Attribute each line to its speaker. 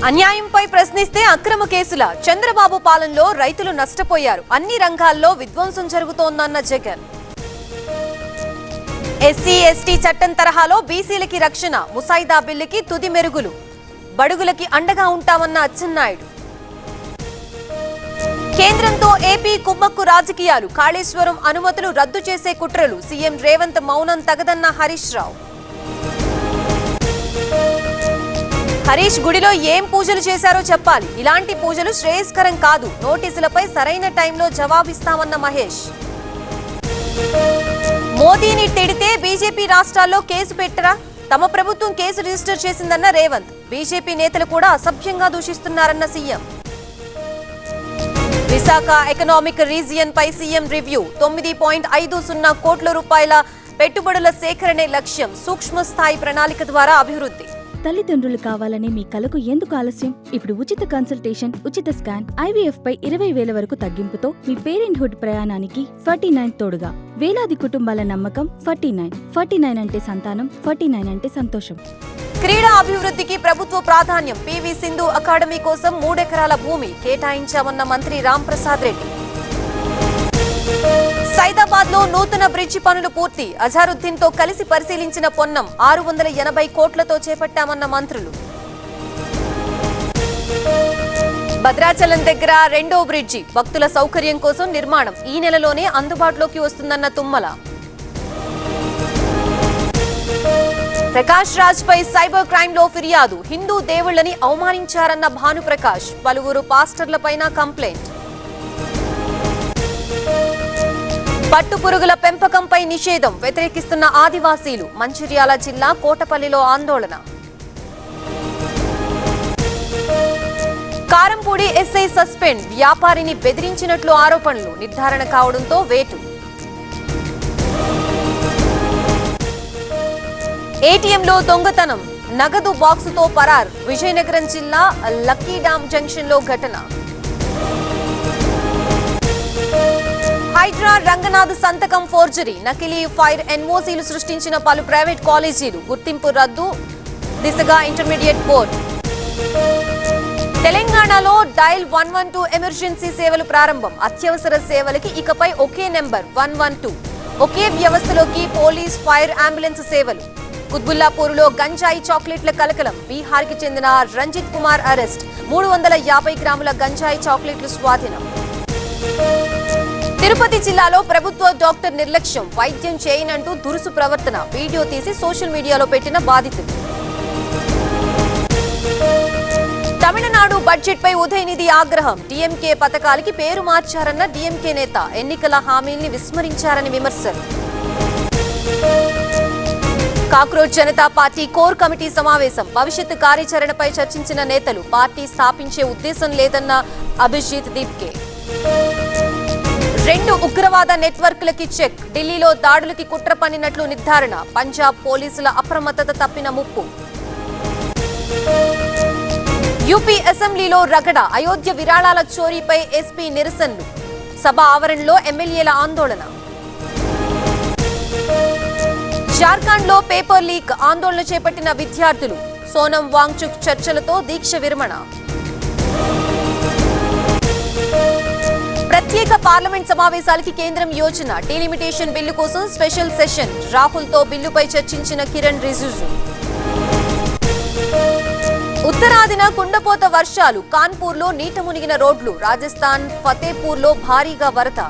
Speaker 1: అన్యాయంపై ప్రశ్నిస్తే అక్రమ కేసుల చంద్రబాబు పాలనలో రైతులు నష్టపోయారు. అన్ని రంగాల్లో విధ్వంసం జరుగుతోందన్న జగన్. ఎస్సీ ఎస్టీ చట్టం తరహాలో బీసీలకి రక్షణ, ముసాయిదా బిల్లుకి తుది మెరుగులు, బడుగులకి అండగా ఉంటామన్న అచ్చెన్నాయుడు. కేంద్రంతో ఏపీ కుమ్మక్కు రాజకీయాలు, కాళేశ్వరం అనుమతులు రద్దు చేసే కుట్రలు, సీఎం రేవంత్ మౌనం తగదన్న హరీష్ రావు. హరీష్ గుడిలో ఏం పూజలు చేశారో చెప్పాలి, ఇలాంటి పూజలు శ్రేయస్కరం కాదు, నోటీసులపై సరైన టైంలో జవాబిస్తామన్న మహేష్. మోదీని తిడితే బీజేపీ రాష్ట్రాల్లో కేసు పెట్టరా, తమ ప్రభుత్వం కేసు రిజిస్టర్ చేసిందన్న రేవంత్. బీజేపీ నేతలు కూడా అసభ్యంగా దూషిస్తున్నారన్న సీఎం. విశాఖ ఎకనామిక్ రీజియన్ పై సీఎం రివ్యూ. 9.50 కోట్ల రూపాయల పెట్టుబడుల సేకరణే లక్ష్యం, సూక్ష్మ స్థాయి ప్రణాళిక ద్వారా అభివృద్ధి.
Speaker 2: తల్లిదండ్రులు కావాలనే మీ కలకు ఎందుకు ఆలస్యం? ఇప్పుడు ఉచిత కన్సల్టేషన్, ఉచిత స్కాన్, IVF పై 20,000 వరకు తగ్గింపుతో మీ పేరెంట్హుడ్ ప్రయాణానికి 49 తోడుగా. వేలాది కుటుంబాల నమ్మకం 49 అంటే సంతానం, 49 అంటే సంతోషం.
Speaker 1: క్రీడా అభివృద్ధికి ప్రభుత్వ ప్రాధాన్యం. పివి సింధు అకాడమీ కోసం 3 ఎకరాల భూమి కేటాయించామన్న మంత్రి రాంప్రసాద్ రెడ్డి. సైదాబాద్ లో నూతన బ్రిడ్జి పనులు పూర్తి, అజారుద్దీన్ తో కలిసి పరిశీలించిన పొన్నం. 680 కోట్లతో చేపట్టామన్న మంత్రులు. భద్రాచలం దగ్గర 2వ బ్రిడ్జి భక్తుల సౌకర్యం కోసం నిర్మాణం, ఈ నెలలోనే అందుబాటులోకి వస్తుందన్న తుమ్మల. ప్రకాష్ రాజ్ పై సైబర్ క్రైమ్ లో ఫిర్యాదు, హిందూ దేవుళ్లని అవమానించారన్న భానుప్రకాష్. పలువురు పాస్టర్లపైన కంప్లైంట్. పట్టుపురుగుల పెంపకంపై నిషేధం వ్యతిరేకిస్తున్న ఆదివాసీలు. మంచిర్యాల జిల్లా కోటపల్లిలో ఆందోళన. కారంపూడి ఎస్ఐ సస్పెండ్, వ్యాపారిని బెదిరించినట్లు ఆరోపణలు, నిర్ధారణ కావడంతో వేటు. ఏటీఎంలో దొంగతనం, నగదు బాక్సుతో పరార్. విజయనగరం జిల్లా లక్కీడామ్ జంక్షన్ లో ఘటన. హైడ్రా రంగనాథ్ సంతకం ఫోర్జరీ, నకిలీ ఫైర్ ఎన్ఓసీలు సృష్టించిన పలు ప్రైవేట్ కాలేజీలు. గుర్తింపు రద్దు దిశగా ఇంటర్మీడియట్ బోర్డు. తెలంగాణలో డయల్ 112 ఎమర్జెన్సీ సేవలు ప్రారంభం. అత్యవసర సేవలకి ఇకపై ఒకే నెంబర్ 112. ఒకే వ్యవస్థలోకి పోలీస్, ఫైర్, అంబులెన్స్ సేవలు. కుత్బుల్లాపూర్లో గంజాయి చాక్లెట్ల కలకలం. బీహార్కి చెందిన రంజిత్ కుమార్ అరెస్ట్. 350 గ్రాముల గంజాయి చాక్లెట్లు స్వాధీనం. తిరుపతి జిల్లాలో ప్రభుత్వ డాక్టర్ నిర్లక్ష్యం, వైద్యం చేయనంటూ దురుసు ప్రవర్తన. వీడియో తీసి సోషల్ మీడియాలో పెట్టిన బాధితులు. తమిళనాడు బడ్జెట్ పై ఉదయనిధి ఆగ్రహం. డీఎంకే పథకాలకి పేరు మార్చారన్న డీఎంకే నేత. ఎన్నికల హామీల్ని విస్మరించారని విమర్శలు. Cockroach Janata party core committee సమావేశం. భవిష్యత్తు కార్యాచరణపై చర్చించిన నేతలు. పార్టీ స్థాపించే ఉద్దేశం లేదన్న అభిజిత్ దీప్కే. 2 ఉగ్రవాద నెట్వర్క్లకి చెక్. ఢిల్లీలో దాడులకి కుట్ర పన్నినట్లు నిర్ధారణ. పంజాబ్ పోలీసుల అప్రమత్తత తప్పిన ముప్పు. యూపీ అసెంబ్లీలో రగడ. అయోధ్య విరాళాల చోరీపై ఎస్పీ నిరసనలు. సభ ఆవరణలో ఎమ్మెల్యేల ఆందోళన. జార్ఖండ్ లో పేపర్ లీక్, ఆందోళన చేపట్టిన విద్యార్థులు. సోనం వాంగ్చుక్ చర్చలతో దీక్ష విరమణ. ప్రత్యేక పార్లమెంట్ సమావేశాలకి కేంద్రం యోజన. డీలిమిటేషన్ బిల్లు కోసం స్పెషల్ సెషన్. రాహుల్ తో బిల్లుపై చర్చించిన కిరణ్ రిజిజు. ఉత్తరాదిన కుండపోత వర్షాలు. కాన్పూర్ లో నీట మునిగిన రోడ్లు. రాజస్థాన్ ఫతేపూర్ లో భారీగా వరద.